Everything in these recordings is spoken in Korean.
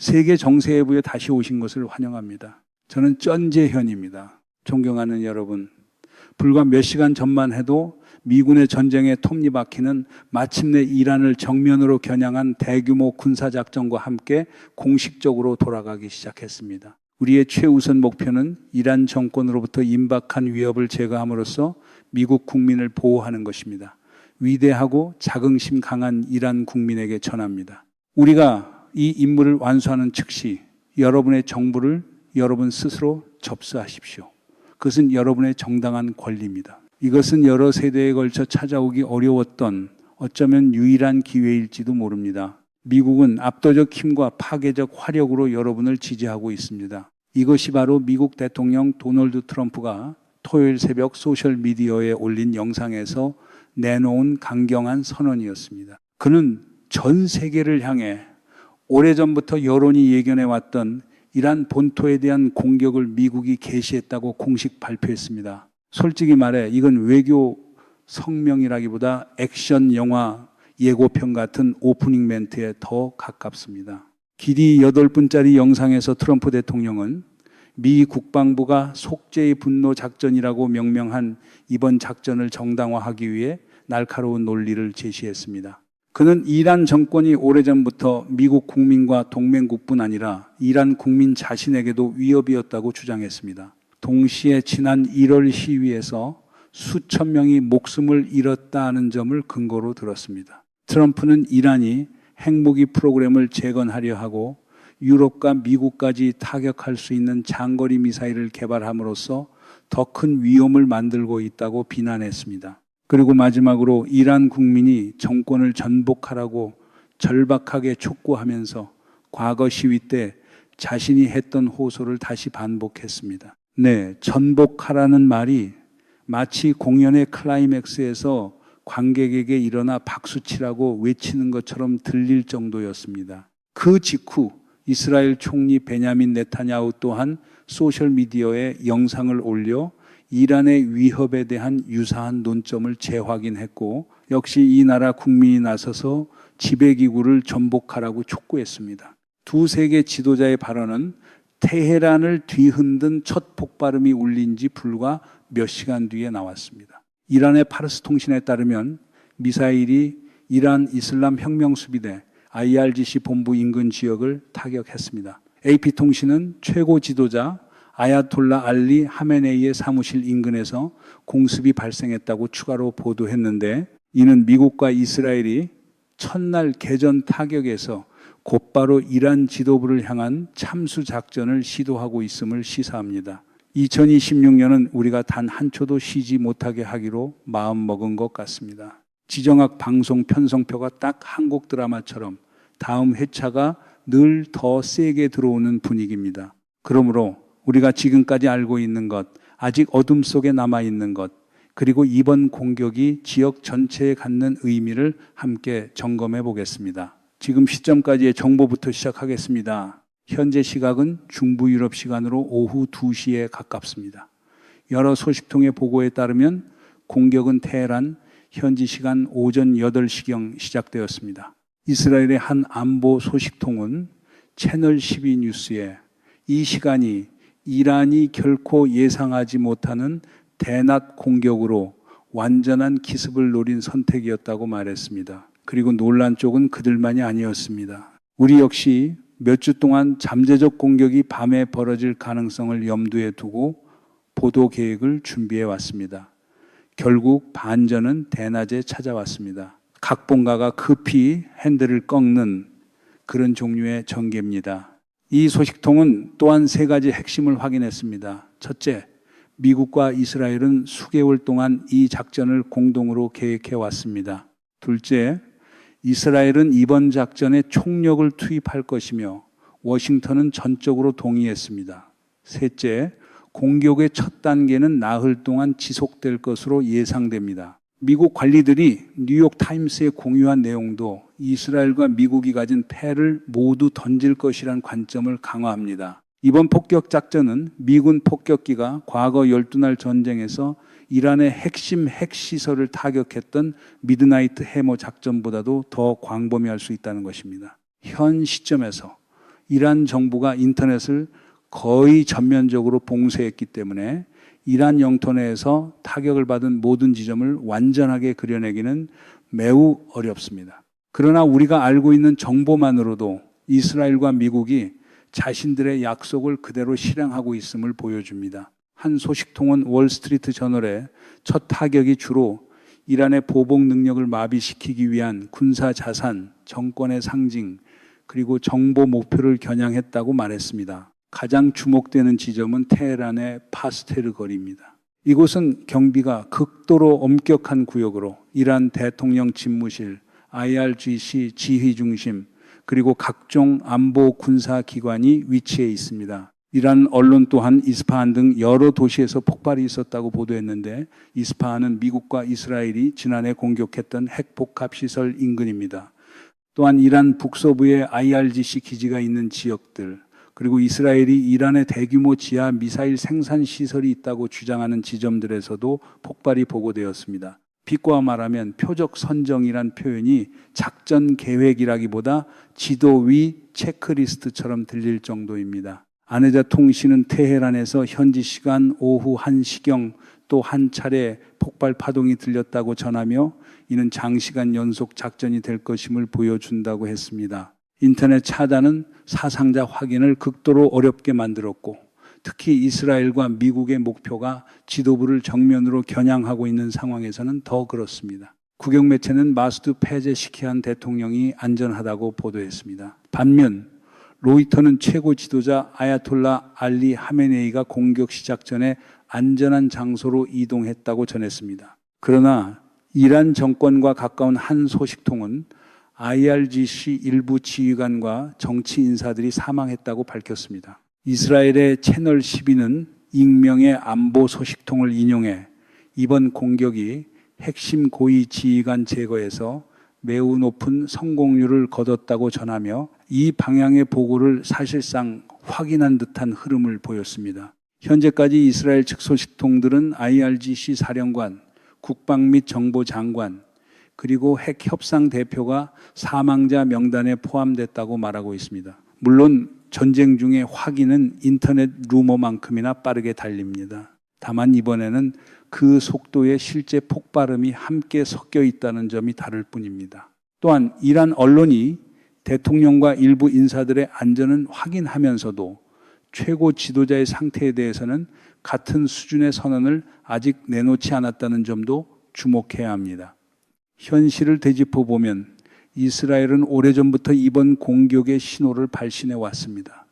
세계 정세해부에 다시 오신 것을 환영합니다. 저는 전재현입니다. 존경하는 여러분, 불과 몇 시간 전만 해도 미군의 전쟁에 톱니바퀴는 마침내 이란을 정면으로 겨냥한 대규모 군사작전과 함께 공식적으로 돌아가기 시작했습니다. 우리의 최우선 목표는 이란 정권으로부터 임박한 위협을 제거함으로써 미국 국민을 보호하는 것입니다. 위대하고 자긍심 강한 이란 국민에게 전합니다. 우리가 이 임무를 완수하는 즉시 여러분의 정부를 여러분 스스로 접수하십시오. 그것은 여러분의 정당한 권리입니다. 이것은 여러 세대에 걸쳐 찾아오기 어려웠던 어쩌면 유일한 기회일지도 모릅니다. 미국은 압도적 힘과 파괴적 화력으로 여러분을 지지하고 있습니다. 이것이 바로 미국 대통령 도널드 트럼프가 토요일 새벽 소셜미디어에 올린 영상에서 내놓은 강경한 선언이었습니다. 그는 전 세계를 향해 오래전부터 여론이 예견해왔던 이란 본토에 대한 공격을 미국이 개시했다고 공식 발표했습니다. 솔직히 말해 이건 외교 성명이라기보다 액션 영화 예고편 같은 오프닝 멘트에 더 가깝습니다. 길이 8분짜리 영상에서 트럼프 대통령은 미 국방부가 속죄의 분노 작전이라고 명명한 이번 작전을 정당화하기 위해 날카로운 논리를 제시했습니다. 그는 이란 정권이 오래전부터 미국 국민과 동맹국뿐 아니라 이란 국민 자신에게도 위협이었다고 주장했습니다. 동시에 지난 1월 시위에서 수천 명이 목숨을 잃었다는 점을 근거로 들었습니다. 트럼프는 이란이 핵무기 프로그램을 재건하려 하고 유럽과 미국까지 타격할 수 있는 장거리 미사일을 개발함으로써 더 큰 위험을 만들고 있다고 비난했습니다. 그리고 마지막으로 이란 국민이 정권을 전복하라고 절박하게 촉구하면서 과거 시위 때 자신이 했던 호소를 다시 반복했습니다. 네, 전복하라는 말이 마치 공연의 클라이맥스에서 관객에게 일어나 박수치라고 외치는 것처럼 들릴 정도였습니다. 그 직후 이스라엘 총리 베냐민 네타냐후 또한 소셜미디어에 영상을 올려 이란의 위협에 대한 유사한 논점을 재확인했고 역시 이 나라 국민이 나서서 지배기구를 전복하라고 촉구했습니다. 두 세계 지도자의 발언은 테헤란을 뒤흔든 첫 폭발음이 울린 지 불과 몇 시간 뒤에 나왔습니다. 이란의 파르스 통신에 따르면 미사일이 이란 이슬람 혁명수비대 IRGC 본부 인근 지역을 타격했습니다. AP통신은 최고 지도자 아야톨라 알리 하메네이의 사무실 인근에서 공습이 발생했다고 추가로 보도했는데 이는 미국과 이스라엘이 첫날 개전 타격에서 곧바로 이란 지도부를 향한 참수 작전을 시도하고 있음을 시사합니다. 2026년은 우리가 단 한 초도 쉬지 못하게 하기로 마음먹은 것 같습니다. 지정학 방송 편성표가 딱 한국 드라마처럼 다음 회차가 늘 더 세게 들어오는 분위기입니다. 그러므로 우리가 지금까지 알고 있는 것, 아직 어둠 속에 남아있는 것, 그리고 이번 공격이 지역 전체에 갖는 의미를 함께 점검해 보겠습니다. 지금 시점까지의 정보부터 시작하겠습니다. 현재 시각은 중부 유럽 시간으로 오후 2시에 가깝습니다. 여러 소식통의 보고에 따르면 공격은 테헤란 현지 시간 오전 8시경 시작되었습니다. 이스라엘의 한 안보 소식통은 채널 12 뉴스에 이 시간이 이란이 결코 예상하지 못하는 대낮 공격으로 완전한 기습을 노린 선택이었다고 말했습니다. 그리고 놀란 쪽은 그들만이 아니었습니다. 우리 역시 몇 주 동안 잠재적 공격이 밤에 벌어질 가능성을 염두에 두고 보도 계획을 준비해 왔습니다. 결국 반전은 대낮에 찾아왔습니다. 각본가가 급히 핸들을 꺾는 그런 종류의 전개입니다. 이 소식통은 또한 3가지 핵심을 확인했습니다. 첫째, 미국과 이스라엘은 수개월 동안 이 작전을 공동으로 계획해 왔습니다. 둘째, 이스라엘은 이번 작전에 총력을 투입할 것이며 워싱턴은 전적으로 동의했습니다. 셋째, 공격의 첫 단계는 나흘 동안 지속될 것으로 예상됩니다. 미국 관리들이 뉴욕 타임스에 공유한 내용도 이스라엘과 미국이 가진 패를 모두 던질 것이라는 관점을 강화합니다. 이번 폭격 작전은 미군 폭격기가 과거 12날 전쟁에서 이란의 핵심 핵시설을 타격했던 미드나이트 해머 작전보다도 더 광범위할 수 있다는 것입니다. 현 시점에서 이란 정부가 인터넷을 거의 전면적으로 봉쇄했기 때문에 이란 영토 내에서 타격을 받은 모든 지점을 완전하게 그려내기는 매우 어렵습니다. 그러나 우리가 알고 있는 정보만으로도 이스라엘과 미국이 자신들의 약속을 그대로 실행하고 있음을 보여줍니다. 한 소식통은 월스트리트 저널에 첫 타격이 주로 이란의 보복 능력을 마비시키기 위한 군사 자산, 정권의 상징, 그리고 정보 목표를 겨냥했다고 말했습니다. 가장 주목되는 지점은 테헤란의 파스테르 거리입니다. 이곳은 경비가 극도로 엄격한 구역으로 이란 대통령 집무실, IRGC 지휘 중심, 그리고 각종 안보 군사 기관이 위치해 있습니다. 이란 언론 또한 이스파한 등 여러 도시에서 폭발이 있었다고 보도했는데 이스파한은 미국과 이스라엘이 지난해 공격했던 핵복합시설 인근입니다. 또한 이란 북서부의 IRGC 기지가 있는 지역들, 그리고 이스라엘이 이란의 대규모 지하 미사일 생산 시설이 있다고 주장하는 지점들에서도 폭발이 보고되었습니다. 비꼬아 말하면 표적 선정이란 표현이 작전 계획이라기보다 지도 위 체크리스트처럼 들릴 정도입니다. 아내자 통신은 테헤란에서 현지 시간 오후 1시경 또 한 차례 폭발 파동이 들렸다고 전하며 이는 장시간 연속 작전이 될 것임을 보여준다고 했습니다. 인터넷 차단은 사상자 확인을 극도로 어렵게 만들었고 특히 이스라엘과 미국의 목표가 지도부를 정면으로 겨냥하고 있는 상황에서는 더 그렇습니다. 국영 매체는 마수드 페제시키안 대통령이 안전하다고 보도했습니다. 반면 로이터는 최고 지도자 아야톨라 알리 하메네이가 공격 시작 전에 안전한 장소로 이동했다고 전했습니다. 그러나 이란 정권과 가까운 한 소식통은 IRGC 일부 지휘관과 정치 인사들이 사망했다고 밝혔습니다. 이스라엘의 채널 12는 익명의 안보 소식통을 인용해 이번 공격이 핵심 고위 지휘관 제거에서 매우 높은 성공률을 거뒀다고 전하며 이 방향의 보고를 사실상 확인한 듯한 흐름을 보였습니다. 현재까지 이스라엘 측 소식통들은 IRGC 사령관, 국방 및 정보장관, 그리고 핵 협상 대표가 사망자 명단에 포함됐다고 말하고 있습니다. 물론 전쟁 중에 확인은 인터넷 루머만큼이나 빠르게 달립니다. 다만 이번에는 그 속도에 실제 폭발음이 함께 섞여 있다는 점이 다를 뿐입니다. 또한 이란 언론이 대통령과 일부 인사들의 안전은 확인하면서도 최고 지도자의 상태에 대해서는 같은 수준의 선언을 아직 내놓지 않았다는 점도 주목해야 합니다. 현실을 되짚어 보면 이스라엘은 오래전부터 이번 공격의 신호를 발신해 왔습니다.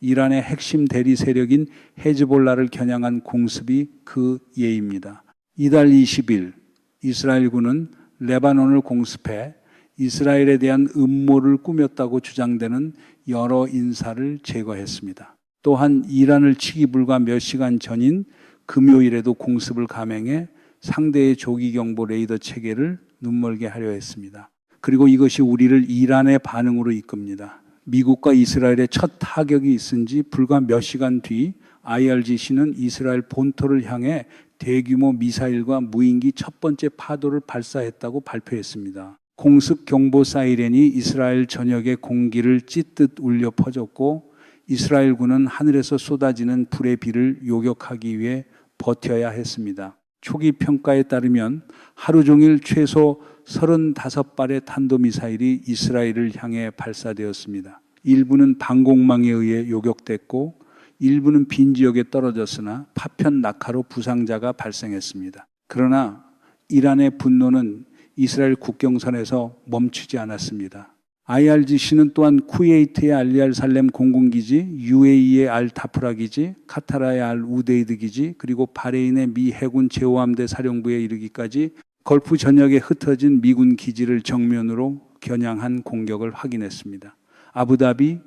이란의 핵심 대리 세력인 헤즈볼라를 겨냥한 공습이 그 예입니다. 이달 20일 이스라엘군은 레바논을 공습해 이스라엘에 대한 음모를 꾸몄다고 주장되는 여러 인사를 제거했습니다. 또한 이란을 치기 불과 몇 시간 전인 금요일에도 공습을 감행해 상대의 조기경보 레이더 체계를 눈멀게 하려 했습니다. 그리고 이것이 우리를 이란의 반응으로 이끕니다. 미국과 이스라엘의 첫 타격이 있은 지 불과 몇 시간 뒤 IRGC는 이스라엘 본토를 향해 대규모 미사일과 무인기 첫 번째 파도를 발사했다고 발표했습니다. 공습 경보 사이렌이 이스라엘 전역의 공기를 찢듯 울려 퍼졌고 이스라엘군은 하늘에서 쏟아지는 불의 비를 요격하기 위해 버텨야 했습니다. 초기 평가에 따르면 하루 종일 최소 35발의 탄도미사일이 이스라엘을 향해 발사되었습니다. 일부는 방공망에 의해 요격됐고 일부는 빈 지역에 떨어졌으나 파편 낙하로 부상자가 발생했습니다. 그러나 이란의 분노는 이스라엘 국경선에서 멈추지 않았습니다. IRGC는 또한 쿠웨이트의 알리알살렘 공군기지, UAE의 알타프라 기지, 카타라의 알우데이드 기지, 그리고 바레인의 미 해군 제호함대 사령부에 이르기까지 걸프 전역에 흩어진 미군 기지를 정면으로 겨냥한 공격을 확인했습니다. 아부다비,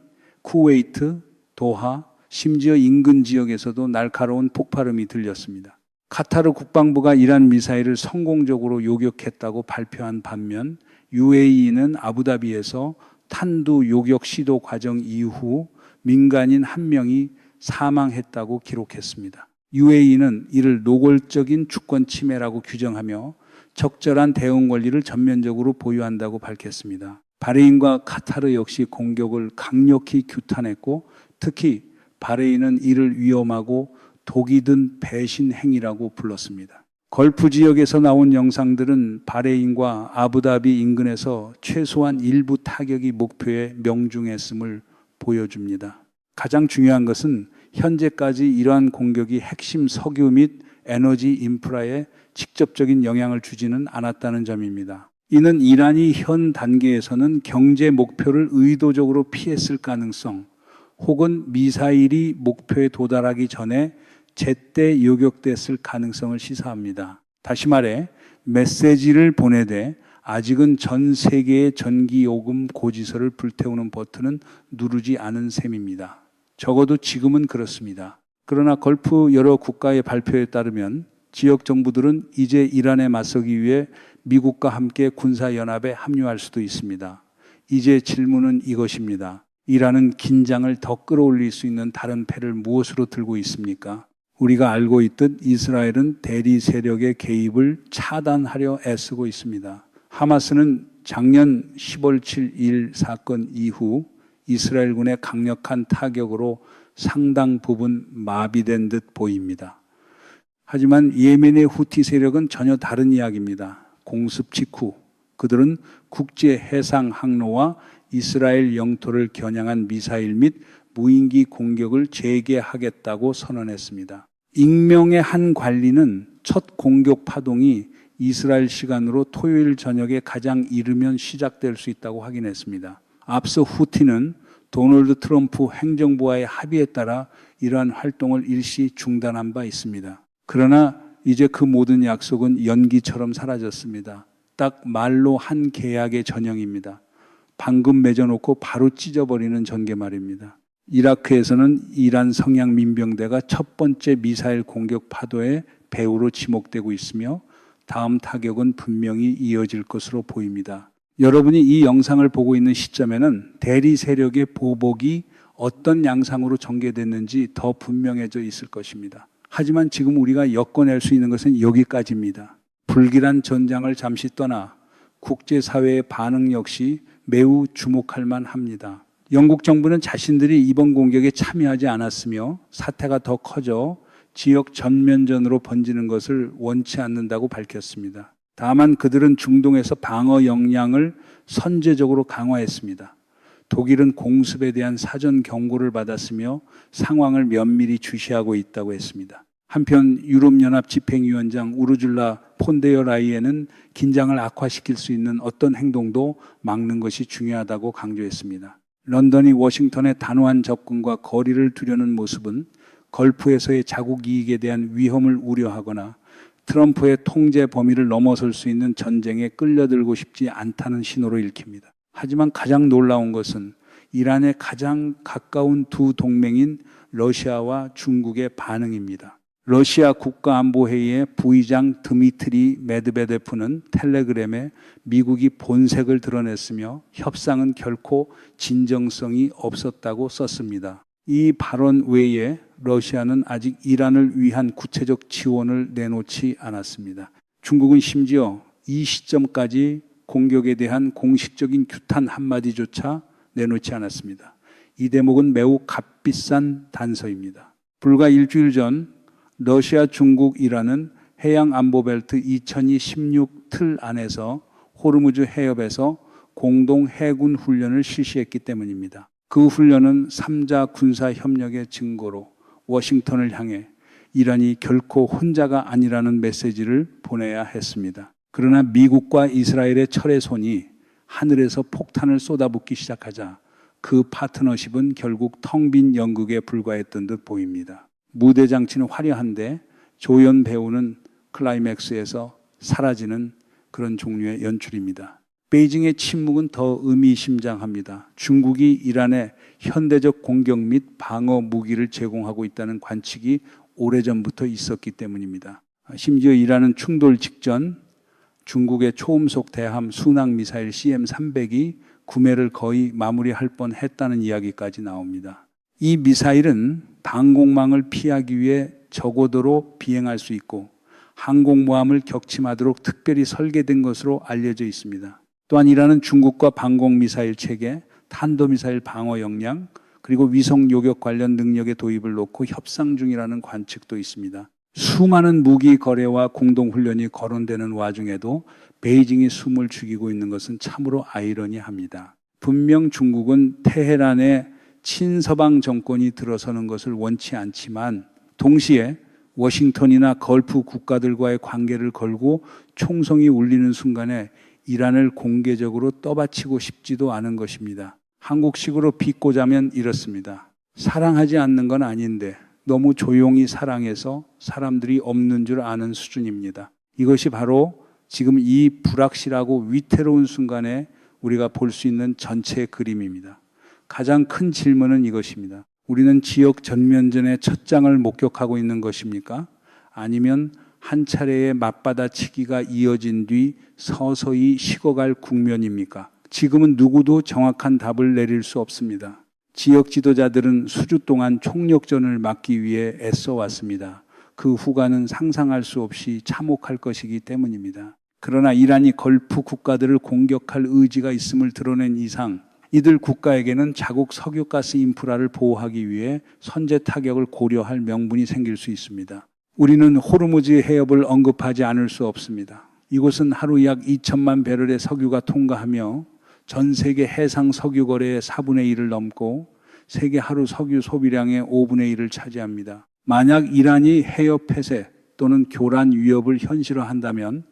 쿠웨이트, 도하, 심지어 인근 지역에서도 날카로운 폭발음이 들렸습니다. 카타르 국방부가 이란 미사일을 성공적으로 요격했다고 발표한 반면 UAE는 아부다비에서 탄두 요격 시도 과정 이후 민간인 1명이 사망했다고 기록했습니다. UAE는 이를 노골적인 주권 침해라고 규정하며 적절한 대응 권리를 전면적으로 보유한다고 밝혔습니다. 바레인과 카타르 역시 공격을 강력히 규탄했고 특히 바레인은 이를 위험하고 독이 든 배신 행위라고 불렀습니다. 걸프 지역에서 나온 영상들은 바레인과 아부다비 인근에서 최소한 일부 타격이 목표에 명중했음을 보여줍니다. 가장 중요한 것은 현재까지 이러한 공격이 핵심 석유 및 에너지 인프라에 직접적인 영향을 주지는 않았다는 점입니다. 이는 이란이 현 단계에서는 경제 목표를 의도적으로 피했을 가능성 혹은 미사일이 목표에 도달하기 전에 제때 요격됐을 가능성을 시사합니다. 다시 말해 메시지를 보내되 아직은 전 세계의 전기요금 고지서를 불태우는 버튼은 누르지 않은 셈입니다. 적어도 지금은 그렇습니다. 그러나 걸프 여러 국가의 발표에 따르면 지역 정부들은 이제 이란에 맞서기 위해 미국과 함께 군사연합에 합류할 수도 있습니다. 이제 질문은 이것입니다. 이란은 긴장을 더 끌어올릴 수 있는 다른 패를 무엇으로 들고 있습니까? 우리가 알고 있듯 이스라엘은 대리 세력의 개입을 차단하려 애쓰고 있습니다. 하마스는 작년 10월 7일 사건 이후 이스라엘군의 강력한 타격으로 상당 부분 마비된 듯 보입니다. 하지만 예멘의 후티 세력은 전혀 다른 이야기입니다. 공습 직후 그들은 국제 해상 항로와 이스라엘 영토를 겨냥한 미사일 및 무인기 공격을 재개하겠다고 선언했습니다. 익명의 한 관리는 첫 공격 파동이 이스라엘 시간으로 토요일 저녁에 가장 이르면 시작될 수 있다고 확인했습니다. 앞서 후티는 도널드 트럼프 행정부와의 합의에 따라 이러한 활동을 일시 중단한 바 있습니다. 그러나 이제 그 모든 약속은 연기처럼 사라졌습니다. 딱 말로 한 계약의 전형입니다. 방금 맺어놓고 바로 찢어버리는 전개 말입니다. 이라크에서는 이란 성향 민병대가 첫 번째 미사일 공격 파도의 배후로 지목되고 있으며 다음 타격은 분명히 이어질 것으로 보입니다. 여러분이 이 영상을 보고 있는 시점에는 대리 세력의 보복이 어떤 양상으로 전개됐는지 더 분명해져 있을 것입니다. 하지만 지금 우리가 엮어낼 수 있는 것은 여기까지입니다. 불길한 전장을 잠시 떠나 국제사회의 반응 역시 매우 주목할 만합니다. 영국 정부는 자신들이 이번 공격에 참여하지 않았으며 사태가 더 커져 지역 전면전으로 번지는 것을 원치 않는다고 밝혔습니다. 다만 그들은 중동에서 방어 역량을 선제적으로 강화했습니다. 독일은 공습에 대한 사전 경고를 받았으며 상황을 면밀히 주시하고 있다고 했습니다. 한편 유럽연합 집행위원장 우르줄라 폰데어 라이엔은 긴장을 악화시킬 수 있는 어떤 행동도 막는 것이 중요하다고 강조했습니다. 런던이 워싱턴의 단호한 접근과 거리를 두려는 모습은 걸프에서의 자국 이익에 대한 위험을 우려하거나 트럼프의 통제 범위를 넘어설 수 있는 전쟁에 끌려들고 싶지 않다는 신호로 읽힙니다. 하지만 가장 놀라운 것은 이란의 가장 가까운 두 동맹인 러시아와 중국의 반응입니다. 러시아 국가안보회의의 부의장 드미트리 메드베데프는 텔레그램에 미국이 본색을 드러냈으며 협상은 결코 진정성이 없었다고 썼습니다. 이 발언 외에 러시아는 아직 이란을 위한 구체적 지원을 내놓지 않았습니다. 중국은 심지어 이 시점까지 공격에 대한 공식적인 규탄 한마디조차 내놓지 않았습니다. 이 대목은 매우 값비싼 단서입니다. 불과 일주일 전 러시아, 중국, 이란은 해양안보벨트 2016 틀 안에서 호르무즈 해협에서 공동 해군 훈련을 실시했기 때문입니다. 그 훈련은 3자 군사 협력의 증거로 워싱턴을 향해 이란이 결코 혼자가 아니라는 메시지를 보내야 했습니다. 그러나 미국과 이스라엘의 철의 손이 하늘에서 폭탄을 쏟아붓기 시작하자 그 파트너십은 결국 텅 빈 연극에 불과했던 듯 보입니다. 무대 장치는 화려한데 조연 배우는 클라이맥스에서 사라지는 그런 종류의 연출입니다. 베이징의 침묵은 더 의미심장합니다. 중국이 이란에 현대적 공격 및 방어 무기를 제공하고 있다는 관측이 오래전부터 있었기 때문입니다. 심지어 이란은 충돌 직전 중국의 초음속 대함 순항 미사일 CM-300이 구매를 거의 마무리할 뻔했다는 이야기까지 나옵니다. 이 미사일은 방공망을 피하기 위해 저고도로 비행할 수 있고 항공모함을 격침하도록 특별히 설계된 것으로 알려져 있습니다. 또한 이란은 중국과 방공미사일 체계, 탄도미사일 방어 역량, 그리고 위성 요격 관련 능력의 도입을 놓고 협상 중이라는 관측도 있습니다. 수많은 무기 거래와 공동훈련이 거론되는 와중에도 베이징이 숨을 죽이고 있는 것은 참으로 아이러니합니다. 분명 중국은 테헤란에 친서방 정권이 들어서는 것을 원치 않지만 동시에 워싱턴이나 걸프 국가들과의 관계를 걸고 총성이 울리는 순간에 이란을 공개적으로 떠받치고 싶지도 않은 것입니다. 한국식으로 비꼬자면 이렇습니다. 사랑하지 않는 건 아닌데 너무 조용히 사랑해서 사람들이 없는 줄 아는 수준입니다. 이것이 바로 지금 이 불확실하고 위태로운 순간에 우리가 볼 수 있는 전체 그림입니다. 가장 큰 질문은 이것입니다. 우리는 지역 전면전의 첫 장을 목격하고 있는 것입니까? 아니면 한 차례의 맞받아치기가 이어진 뒤 서서히 식어갈 국면입니까? 지금은 누구도 정확한 답을 내릴 수 없습니다. 지역 지도자들은 수주 동안 총력전을 막기 위해 애써 왔습니다. 그 후과는 상상할 수 없이 참혹할 것이기 때문입니다. 그러나 이란이 걸프 국가들을 공격할 의지가 있음을 드러낸 이상 이들 국가에게는 자국 석유가스 인프라를 보호하기 위해 선제 타격을 고려할 명분이 생길 수 있습니다. 우리는 호르무즈 해협을 언급하지 않을 수 없습니다. 이곳은 하루 약 2천만 배럴의 석유가 통과하며 전 세계 해상 석유 거래의 4분의 1을 넘고 세계 하루 석유 소비량의 5분의 1을 차지합니다. 만약 이란이 해협 폐쇄 또는 교란 위협을 현실화한다면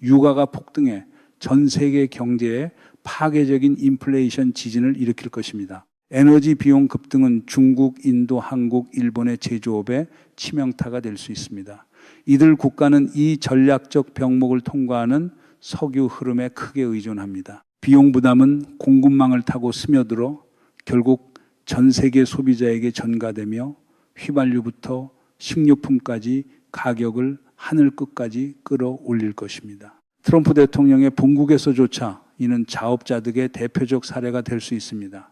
유가가 폭등해 전 세계 경제에 파괴적인 인플레이션 지진을 일으킬 것입니다. 에너지 비용 급등은 중국, 인도, 한국, 일본의 제조업에 치명타가 될 수 있습니다. 이들 국가는 이 전략적 병목을 통과하는 석유 흐름에 크게 의존합니다. 비용 부담은 공급망을 타고 스며들어 결국 전 세계 소비자에게 전가되며 휘발유부터 식료품까지 가격을 하늘 끝까지 끌어올릴 것입니다. 트럼프 대통령의 본국에서조차 이는 자업자득의 대표적 사례가 될 수 있습니다.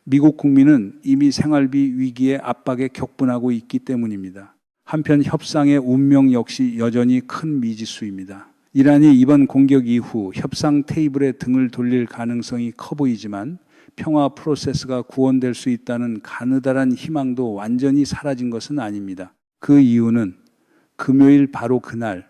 미국 국민은 이미 생활비 위기의 압박에 격분하고 있기 때문입니다. 한편 협상의 운명 역시 여전히 큰 미지수입니다. 이란이 이번 공격 이후 협상 테이블에 등을 돌릴 가능성이 커 보이지만 평화 프로세스가 구원될 수 있다는 가느다란 희망도 완전히 사라진 것은 아닙니다. 그 이유는 금요일 바로 그날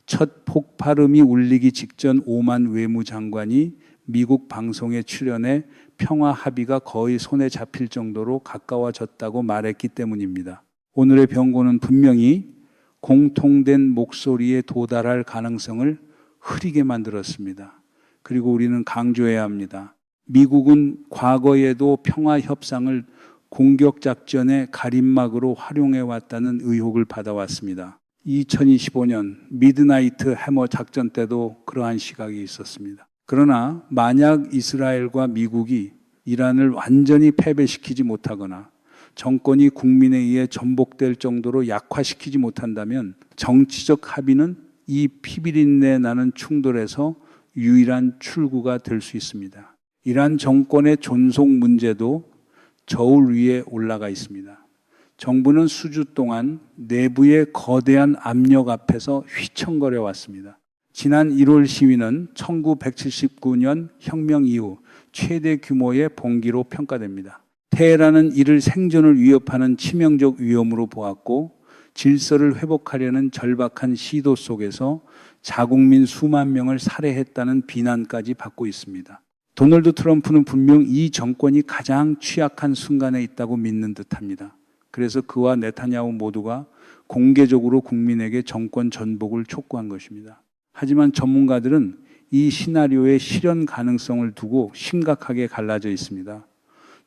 첫 폭발음이 울리기 직전 오만 외무장관이 미국 방송에 출연해 평화 합의가 거의 손에 잡힐 정도로 가까워졌다고 말했기 때문입니다. 오늘의 병고는 분명히 공통된 목소리에 도달할 가능성을 흐리게 만들었습니다. 그리고 우리는 강조해야 합니다. 미국은 과거에도 평화 협상을 공격작전의 가림막으로 활용해왔다는 의혹을 받아왔습니다. 2025년 미드나이트 해머 작전 때도 그러한 시각이 있었습니다. 그러나 만약 이스라엘과 미국이 이란을 완전히 패배시키지 못하거나 정권이 국민에 의해 전복될 정도로 약화시키지 못한다면 정치적 합의는 이 피비린내 나는 충돌에서 유일한 출구가 될 수 있습니다. 이란 정권의 존속 문제도 저울 위에 올라가 있습니다. 정부는 수주 동안 내부의 거대한 압력 앞에서 휘청거려 왔습니다. 지난 1월 시위는 1979년 혁명 이후 최대 규모의 봉기로 평가됩니다. 테헤란은 이를 생존을 위협하는 치명적 위험으로 보았고 질서를 회복하려는 절박한 시도 속에서 자국민 수만 명을 살해했다는 비난까지 받고 있습니다. 도널드 트럼프는 분명 이 정권이 가장 취약한 순간에 있다고 믿는 듯합니다. 그래서 그와 네타냐후 모두가 공개적으로 국민에게 정권 전복을 촉구한 것입니다. 하지만 전문가들은 이 시나리오의 실현 가능성을 두고 심각하게 갈라져 있습니다.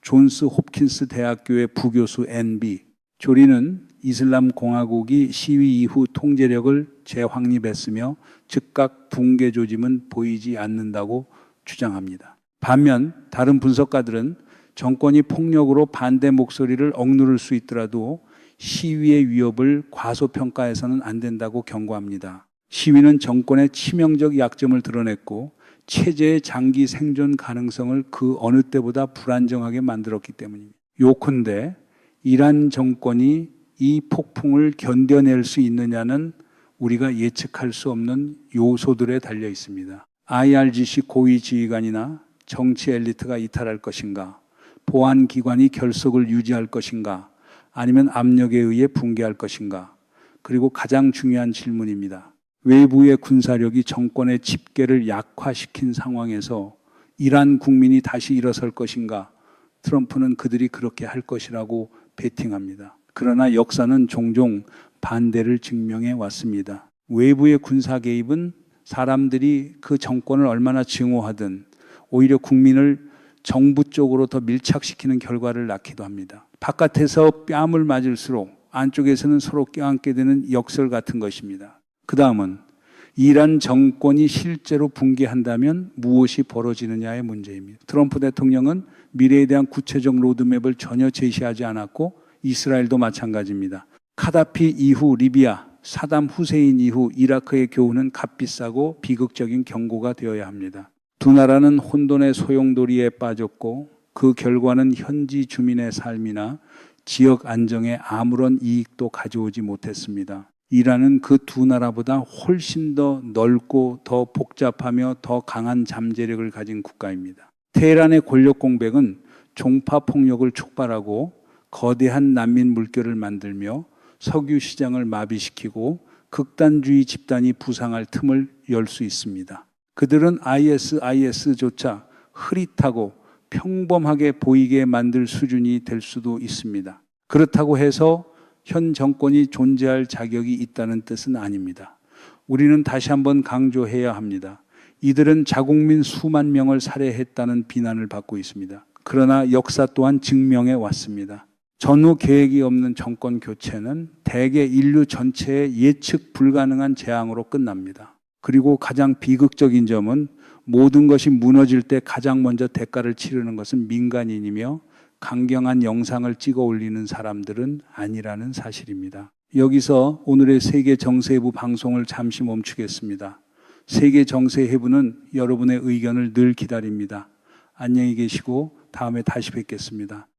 존스 홉킨스 대학교의 부교수 NB 조리는 이슬람 공화국이 시위 이후 통제력을 재확립했으며 즉각 붕괴 조짐은 보이지 않는다고 주장합니다. 반면 다른 분석가들은 정권이 폭력으로 반대 목소리를 억누를 수 있더라도 시위의 위협을 과소평가해서는 안 된다고 경고합니다. 시위는 정권의 치명적 약점을 드러냈고 체제의 장기 생존 가능성을 그 어느 때보다 불안정하게 만들었기 때문입니다. 요컨대 이란 정권이 이 폭풍을 견뎌낼 수 있느냐는 우리가 예측할 수 없는 요소들에 달려 있습니다. IRGC 고위 지휘관이나 정치 엘리트가 이탈할 것인가? 보안기관이 결속을 유지할 것인가? 아니면 압력에 의해 붕괴할 것인가? 그리고 가장 중요한 질문입니다. 외부의 군사력이 정권의 집계를 약화시킨 상황에서 이란 국민이 다시 일어설 것인가? 트럼프는 그들이 그렇게 할 것이라고 베팅합니다. 그러나 역사는 종종 반대를 증명해 왔습니다. 외부의 군사 개입은 사람들이 그 정권을 얼마나 증오하든 오히려 국민을 정부 쪽으로 더 밀착시키는 결과를 낳기도 합니다. 바깥에서 뺨을 맞을수록 안쪽에서는 서로 껴안게 되는 역설 같은 것입니다. 그 다음은 이란 정권이 실제로 붕괴한다면 무엇이 벌어지느냐의 문제입니다. 트럼프 대통령은 미래에 대한 구체적 로드맵을 전혀 제시하지 않았고 이스라엘도 마찬가지입니다. 카다피 이후 리비아, 사담 후세인 이후 이라크의 교훈은 값비싸고 비극적인 경고가 되어야 합니다. 두 나라는 혼돈의 소용돌이에 빠졌고 그 결과는 현지 주민의 삶이나 지역 안정에 아무런 이익도 가져오지 못했습니다. 이란은 그 두 나라보다 훨씬 더 넓고 더 복잡하며 더 강한 잠재력을 가진 국가입니다. 테헤란의 권력 공백은 종파 폭력을 촉발하고 거대한 난민 물결을 만들며 석유 시장을 마비시키고 극단주의 집단이 부상할 틈을 열 수 있습니다. 그들은 ISIS조차 흐릿하고 평범하게 보이게 만들 수준이 될 수도 있습니다. 그렇다고 해서 현 정권이 존재할 자격이 있다는 뜻은 아닙니다. 우리는 다시 한번 강조해야 합니다. 이들은 자국민 수만 명을 살해했다는 비난을 받고 있습니다. 그러나 역사 또한 증명해 왔습니다. 전후 계획이 없는 정권 교체는 대개 인류 전체의 예측 불가능한 재앙으로 끝납니다. 그리고 가장 비극적인 점은 모든 것이 무너질 때 가장 먼저 대가를 치르는 것은 민간인이며 강경한 영상을 찍어 올리는 사람들은 아니라는 사실입니다. 여기서 오늘의 세계정세해부 방송을 잠시 멈추겠습니다. 세계정세해부는 여러분의 의견을 늘 기다립니다. 안녕히 계시고 다음에 다시 뵙겠습니다.